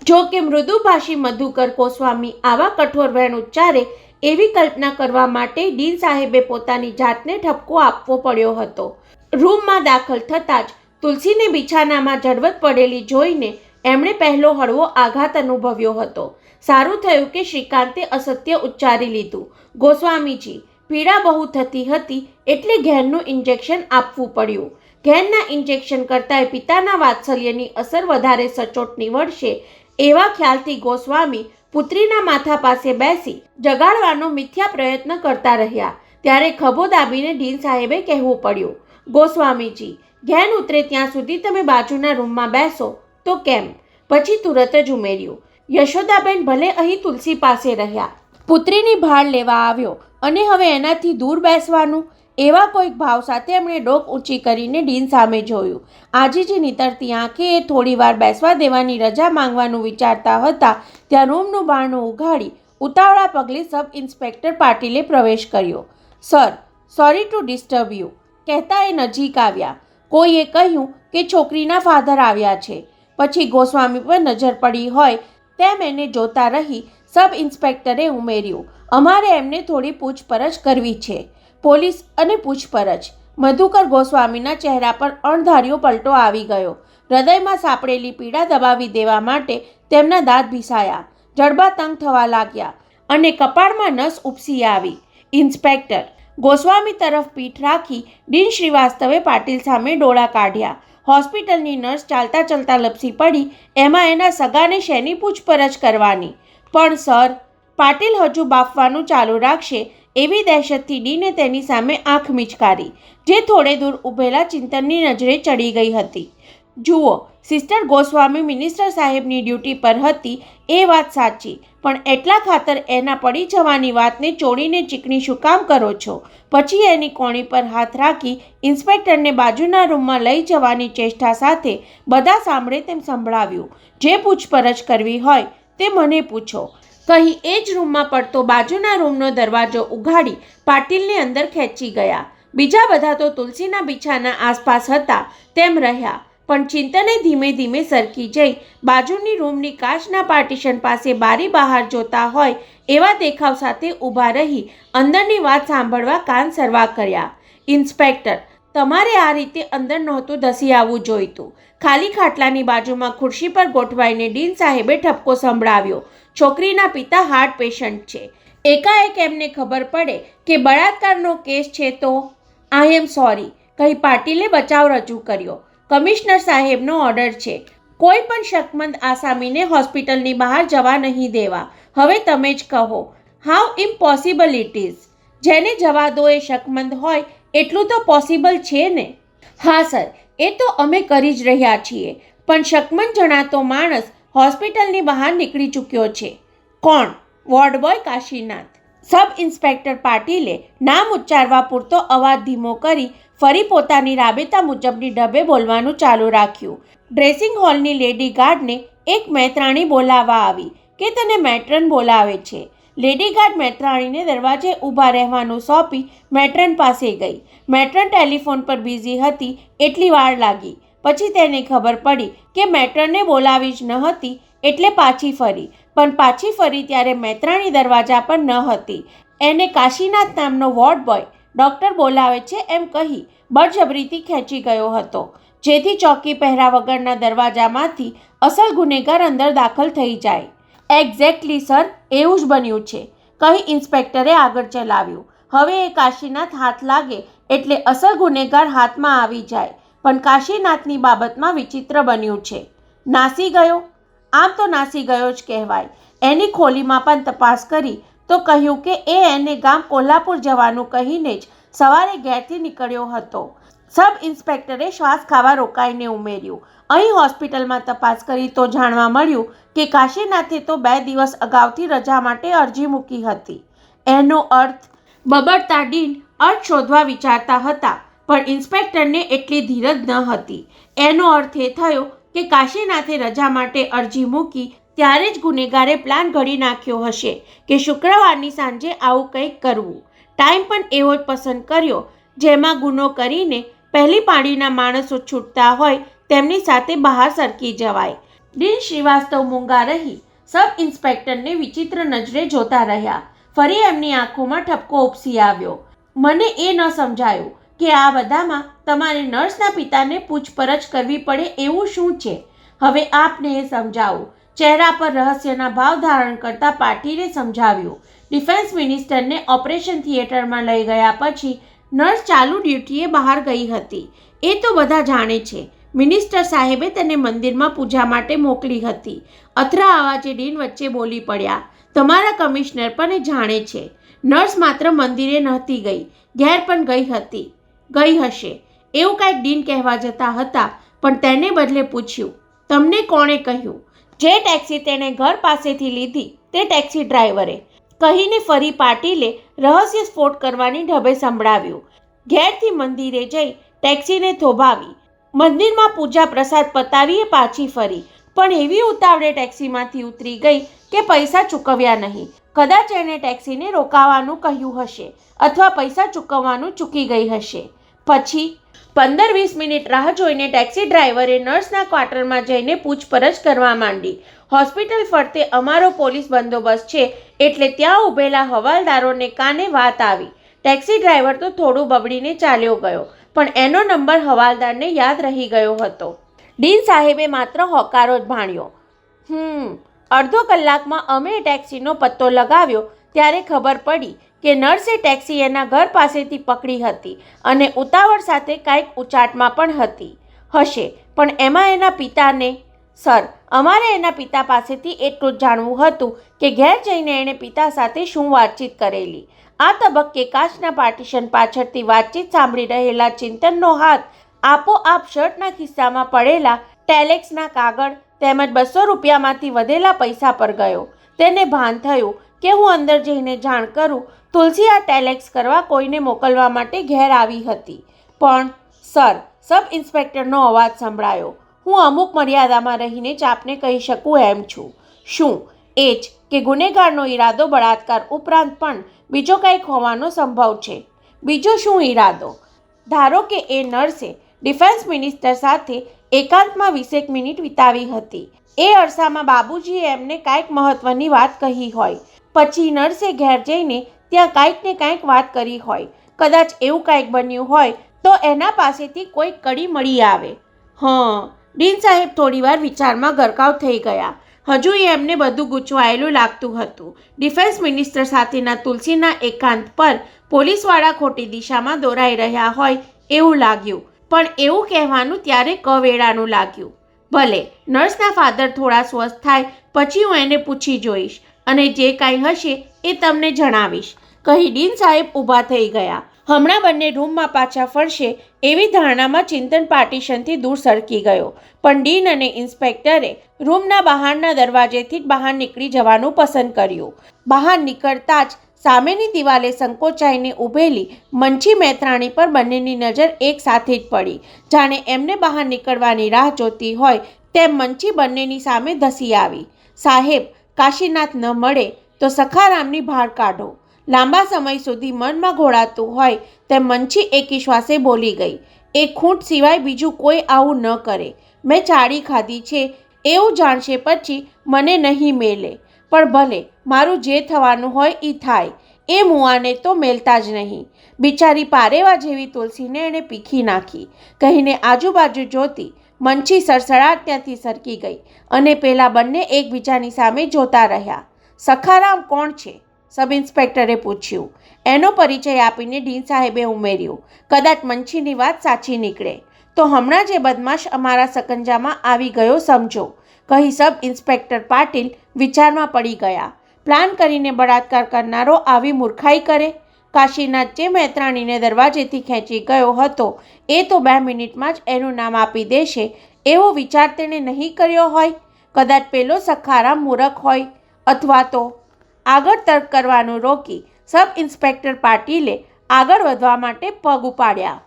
જો કે મૃદુભાષી મધુકર ગોસ્વામી આવા કઠોર વેણ ઉચ્ચારે એવી કલ્પના કરવા માટે ડીન સાહેબે પોતાની જાતને ઠપકો આપવો પડ્યો હતો. રૂમમાં દાખલ થતાં જ તુલસીને બિછાનામાં જડવત પડેલી જોઈને એમણે પહેલો હળવો આઘાત અનુભવ્યો હતો. સારું થયું કે શ્રીકાંતે અસત્ય ઉચ્ચારી લીધું. ગોસ્વામીજી, પીડા બહુ થતી હતી એટલે ઘેનનું ઇન્જેક્શન આપવું પડ્યું. ઘેનના ઇન્જેક્શન કરતાંય પિતાના વાત્સલ્યની અસર વધારે સચોટ નીવડશે એવા ખ્યાલથી ગોસ્વામી પુત્રીના માથા પાસે બેસી જગાડવાનો મિથ્યા પ્રયત્ન કરતા રહ્યા. ત્યારે ખભો દાબીને ડીન સાહેબે કહેવું પડ્યું, ગોસ્વામીજી, ઘેન ઉતરે ત્યાં સુધી તમે બાજુના રૂમમાં બેસો તો કેમ? પછી તુરત જ ઉમેર્યું, યશોદાબેન ભલે અહીં તુલસી પાસે રહ્યા, પુત્રીની ભાળ લેવા આવ્યો અને હવે એનાથી દૂર બેસવાનું? એવા કોઈક ભાવ સાથે એમણે ડોક ઊંચી કરીને ડીન સામે જોયું. આજીજી નીતરતી આંખે એ થોડીવાર બેસવા દેવાની રજા માંગવાનું વિચારતા હતા ત્યાં રૂમનું બારણું ઉઘાડી ઉતાવળા પગલે સબ ઇન્સ્પેક્ટર પાટીલે પ્રવેશ કર્યો. Sir, sorry to disturb you, કહેતા એ નજીક આવ્યા. કોઈએ કહ્યું કે છોકરીના ફાધર આવ્યા છે. પછી ગોસ્વામી પર નજર પડી હોય તેમ એને જોતા રહી સબ ઇન્સ્પેક્ટરે ઉમેર્યું, અમારે એમને થોડી પૂછપરછ કરવી છે. પોલીસ અને પૂછપરછ. મધુકર ગોસ્વામીના ચહેરા પર અણધાર્યો પલટો આવી ગયો. હૃદયમાં સાંપડેલી પીડા દબાવી દેવા માટે તેમના દાંત ભીસાયા, જડબા તંગ થવા લાગ્યા અને કપાળમાં નસ ઉપસી આવી. ઇન્સ્પેક્ટર ગોસ્વામી તરફ પીઠ રાખી ડીન શ્રીવાસ્તવે પાટીલ સામે ડોળા કાઢ્યા. હોસ્પિટલની નર્સ ચાલતા ચાલતા લપસી પડી, એમાં એના સગાને શેની પૂછપરછ કરવાની? પણ સર, પાટીલ હજુ બાફવાનું ચાલુ રાખશે એવી દહેશતથી ડીને તેની સામે આંખ મીચકારી, જે થોડે દૂર ઊભેલા ચિંતનની નજરે ચડી ગઈ હતી. જુઓ, સિસ્ટર ગોસ્વામી મિનિસ્ટર સાહેબની ડ્યુટી પર હતી એ વાત સાચી, પણ એટલા ખાતર એના પડી જવાની વાતને ચોળીને ચીકણી શું કામ કરો છો? પછી એની કોણી પર હાથ રાખી ઇન્સ્પેક્ટરને બાજુના રૂમમાં લઈ જવાની ચેષ્ટા સાથે બધા સાંભળે તેમ સંભળાવ્યું, જે પૂછપરછ કરવી હોય તે મને પૂછો. કહી એ જ રૂમમાં પડતો બાજુના રૂમનો દરવાજો ઉઘાડી પાટીલને અંદર ખેંચી ગયા. બીજા બધા તો તુલસીના બિછાના આસપાસ હતા તેમ રહ્યા, પણ ચિંતને ધીમે ધીમે સરકી જઈ બાજુની રૂમની કાચના પાર્ટીશન પાસે બારી બહાર જોતા હોય એવા દેખાવ સાથે ઊભા રહી અંદરની વાત સાંભળવા કાન સરવા કર્યા. ઇન્સ્પેક્ટર, તમારે આ રીતે અંદર નહોતું ધસી આવવું જોઈતું. ખાલી ખાટલાની બાજુમાં ખુરશી પર ગોઠવાઈને ડીન સાહેબે ઠપકો સંભળાવ્યો, છોકરીના પિતા હાર્ટ પેશન્ટ છે. એકાએક એમને ખબર પડે કે બળાત્કારનો કેસ છે તો આઈ એમ સોરી કહી પાટીલે બચાવ રજૂ કર્યો. કમિશનર સાહેબનો ઓર્ડર છે, કોઈ પણ શકમંદ આસામીને હોસ્પિટલની બહાર જવા નહીં દેવા. હવે તમે જ કહો, હાઉ ઇમ્પોસિબલ ઇટ ઇઝ? જેને જવા દો એ શકમંદ હોય એટલું તો પોસિબલ છે ને? હા સર, એ તો અમે કરી જ રહ્યા છીએ, પણ શકમંદ જણાતો માણસ હોસ્પિટલની બહાર નીકળી ચૂક્યો છે. કોણ? Ward boy Kashinath. Sub inspector પાટીલે નામ ઉચ્ચારવા પૂરતો અવાજ ધીમો કરી ફરી પોતાની રાબેતા મુજબની ઢબે બોલવાનું ચાલુ રાખ્યું. ડ્રેસિંગ હોલની લેડી ગાર્ડને એક મૈત્રાણી બોલાવવા આવી કે તને મેટ્રન બોલાવે છે. લેડી ગાર્ડ મૈત્રાણીને દરવાજે ઊભા રહેવાનું સોંપી મેટ્રન પાસે ગઈ. મેટ્રન ટેલિફોન પર બિઝી હતી એટલી વાર લાગી. પછી તેને ખબર પડી કે મેટ્રનને બોલાવી જ ન હતી એટલે પાછી ફરી પણ પાછી ફરી ત્યારે મૈત્રાણી દરવાજા પર ન હતી. એને કાશીનાથ નામનો વોર્ડ બોય ડૉક્ટર બોલાવે છે એમ કહી બળજબરીથી ખેંચી ગયો હતો, જેથી ચોકી પહેરા વગરના દરવાજામાંથી અસલ ગુનેગાર અંદર દાખલ થઈ જાય. એક્ઝેક્ટલી સર, એવું જ બન્યું છે, કહી ઇન્સ્પેક્ટરે આગળ ચલાવ્યું. હવે એ કાશીનાથ હાથ લાગે એટલે અસલ ગુનેગાર હાથમાં આવી જાય. પણ કાશીનાથની બાબતમાં વિચિત્ર બન્યું છે. નાસી ગયો? આમ તો નાસી ગયો જ કહેવાય. એની ખોલીમાં પણ તપાસ કરી તો કહ્યું કે એને ગામ કોલ્હાપુર જવાનું કહીને જ સવારે ઘેરથી નીકળ્યો હતો. સબ ઇન્સ્પેક્ટરે શ્વાસ ખાવા રોકાઈને ઉમેર્યું. અહીં હોસ્પિટલમાં તપાસ કરી તો જાણવા મળ્યું કે કાશીનાથે તો 2 દિવસ અગાઉથી રજા માટે અરજી મૂકી હતી. એનો અર્થ? બબડતા ડીન અર્થ શોધવા વિચારતા હતા, પણ ઇન્સ્પેક્ટરને એટલી ધીરજ ન હતી. એનો અર્થ એ થયો કે કાશીનાથે રજા માટે અરજી મૂકી ત્યારે જ ગુનેગારે પ્લાન ઘડી નાખ્યો હશે કે શુક્રવારની સાંજે આવું કંઈક કરવું. ટાઈમ પણ એવો જ પસંદ કર્યો જેમાં ગુનો કરીને પહેલી પાળીના માણસો છૂટતા હોય તેમની સાથે બહાર સરકી જવાય. ડીન શ્રીવાસ્તવ મૂંગા રહી સબ ઇન્સ્પેક્ટરને વિચિત્ર નજરે જોતા રહ્યા. ફરી એમની આંખોમાં ઠપકો ઉપસી આવ્યો. મને એ ન સમજાયું કે આ બધામાં તમારે નર્સના પિતાને પૂછપરછ કરવી પડે એવું શું છે? હવે આપને એ સમજાવું. ચહેરા પર રહસ્યના ભાવ ધારણ કરતા પાટીલે સમજાવ્યું. ડિફેન્સ મિનિસ્ટરને ઓપરેશન થિયેટરમાં લઈ ગયા પછી નર્સ ચાલુ ડ્યુટીએ બહાર ગઈ હતી. એ તો બધા જાણે છે. મિનિસ્ટર સાહેબે તેને મંદિરમાં પૂજા માટે મોકલી હતી. અથડા અવાજે ડીન વચ્ચે બોલી પડ્યા. તમારા કમિશનર પણ એ જાણે છે. નર્સ માત્ર મંદિરે નહોતી ગઈ, ઘેર પણ ગઈ હતી. ગઈ હશે એવું કાંઈક ડીન કહેવા જતા હતા, પણ તેને બદલે પૂછ્યું, તમને કોણે કહ્યું? જે ટેક્સી તેણે ઘર પાસેથી લીધી તે ટેક્સી ડ્રાઈવરે, કહીને ફરી પાટીલે રહસ્ય સ્ફોટ કરવાની ઢબે સંભળાવ્યું. ઘેરથી મંદિરે જઈ ટેક્સીને થોભાવી, મંદિરમાં પૂજા પ્રસાદ પતાવીએ પાછી ફરી, પણ એવી ઉતાવળે ટેક્સીમાંથી ઉતરી ગઈ કે પૈસા ચૂકવ્યા નહીં. કદાચ એણે ટેક્સીને રોકાવાનું કહ્યું હશે અથવા પૈસા ચૂકવવાનું ચૂકી ગઈ હશે. પછી 15-20 મિનિટ રાહ જોઈને ટેક્સી ડ્રાઈવરે નર્સના ક્વાર્ટરમાં જઈને પૂછપરછ કરવા માંડી. હોસ્પિટલ ફરતે અમારો પોલીસ બંદોબસ્ત છે એટલે ત્યાં ઊભેલા હવાલદારોને કાને વાત આવી. ટેક્સી ડ્રાઈવર તો થોડું બબડીને ચાલ્યો ગયો, પણ એનો નંબર હવાલદારને યાદ રહી ગયો હતો. ડીન સાહેબે માત્ર હોકારો જ ભાણ્યો. અડધો કલાકમાં અમે ટેક્સીનો પત્તો લગાવ્યો ત્યારે ખબર પડી કે નર્સે ટેક્સી એના ઘર પાસેથી પકડી હતી અને ઉતાવળ સાથે કાંઈક ઉચાટમાં પણ હતી હશે. પણ એમાં એના પિતાને? સર, અમારે એના પિતા પાસેથી એટલું જ જાણવું હતું કે ઘેર જઈને એણે પિતા સાથે શું વાતચીત કરેલી. આ તબક્કે કાચના પાર્ટીશન પાછળથી વાતચીત સાંભળી રહેલા ચિંતનનો હાથ આપોઆપ શર્ટના ખિસ્સામાં પડેલા ટેલેક્સના કાગળ તેમજ 200 રૂપિયામાંથી વધેલા પૈસા પર ગયો. તેને ભાન થયું કે હું અંદર જઈને જાણ કરું. તુલસી આ ટેલેક્સ કરવા કોઈને મોકલવા માટે ઘેર આવી હતી. પણ સર, સબ ઇન્સ્પેક્ટરનો અવાજ સંભળાયો. હું અમુક મર્યાદામાં રહીને જ આપને કહી શકું એમ છું. શું? એ જ કે ગુનેગારનો ઈરાદો બળાત્કાર ઉપરાંત પણ બીજો કંઈક હોવાનો સંભવ છે. બીજો શું ઈરાદો? ધારો કે એ નર્સે ડિફેન્સ મિનિસ્ટર સાથે એકાંતમાં 20 મિનિટ વિતાવી હતી. એ અરસામાં બાબુજીએ એમને કાંઈક મહત્વની વાત કહી હોય. પછી નર્સે ઘેર જઈને ત્યાં કાંઈક ને કાંઈક વાત કરી હોય. કદાચ એવું કાંઈક બન્યું હોય તો એના પાસેથી કોઈ કડી મળી આવે. ડીન સાહેબ થોડીવાર વિચારમાં ગરકાવ થઈ ગયા. હજુ એમને બધું ગૂંચવાયેલું લાગતું હતું. ડિફેન્સ મિનિસ્ટર સાથેના તુલસીના એકાંત પર પોલીસવાળા ખોટી દિશામાં દોરાઈ રહ્યા હોય એવું લાગ્યું. પણ એવું કહેવાનું ત્યારે કવેળાનું લાગ્યું. ભલે, નર્સના ફાધર થોડા સ્વસ્થ થાય પછી હું એને પૂછી જોઈશ અને જે કાંઈ હશે એ તમને જણાવીશ, કહી ડીન સાહેબ ઊભા થઈ ગયા. હમણાં બંને રૂમમાં પાછા ફરશે એવી ધારણામાં ચિંતન પાર્ટીશનથી દૂર સરકી ગયો. પણ ડીન અને ઇન્સ્પેક્ટરે રૂમના બહારના દરવાજેથી જ બહાર નીકળી જવાનું પસંદ કર્યું. બહાર નીકળતા જ સામેની દિવાલે સંકોચાઈને ઊભેલી મંછી મૈત્રાણી પર બંનેની નજર એક સાથે જ પડી. જાણે એમને બહાર નીકળવાની રાહ જોતી હોય તેમ મંછી બંનેની સામે ધસી આવી. સાહેબ, કાશીનાથ ન મળે તો સખારામની ભાર કાઢો. લાંબા સમય સુધી મનમાં ઘોળાતું હોય તેમ મંછી એકી શ્વાસે બોલી ગઈ. એ ખૂંટ સિવાય બીજું કોઈ આવું ન કરે. મેં ચાળી ખાધી છે એવું જાણશે પછી મને નહીં મેલે. પણ ભલે, મારું જે થવાનું હોય એ થાય. એ મુવાને તો મેલતા જ નહીં. બિચારી પારેવા જેવી તુલસીને એણે પીખી નાખી કહીને આજુબાજુ જોતી મંચી સડસડાટ ત્યાંથી સરકી ગઈ અને પેલા બંને એકબીજાની સામે જોતા રહ્યા. સખારામ કોણ છે? સબ ઇન્સ્પેક્ટરે પૂછ્યું. એનો પરિચય આપીને ડીન સાહેબે ઉમેર્યું, કદાચ મંચીની વાત સાચી નીકળે તો હમણાં જ એ બદમાશ અમારા સકંજામાં આવી ગયો સમજો, કહી સબ ઇન્સ્પેક્ટર પાટીલ વિચારમાં પડી ગયા. પ્લાન કરીને બળાત્કાર કરનારો આવી મૂર્ખાઈ કરે? કાશીનાથ જે મહેત્રાણીને દરવાજેથી ખેંચી ગયો હતો એ તો 2 મિનિટમાં જ એનું નામ આપી દેશે એવો વિચાર તેણે નહીં કર્યો હોય. કદાચ પેલો સખારામ મૂરખ હોય, અથવા તો આગળ તર્ક કરવાનું રોકી સબ ઇન્સ્પેક્ટર પાટીલે આગળ વધવા માટે પગ ઉપાડ્યા.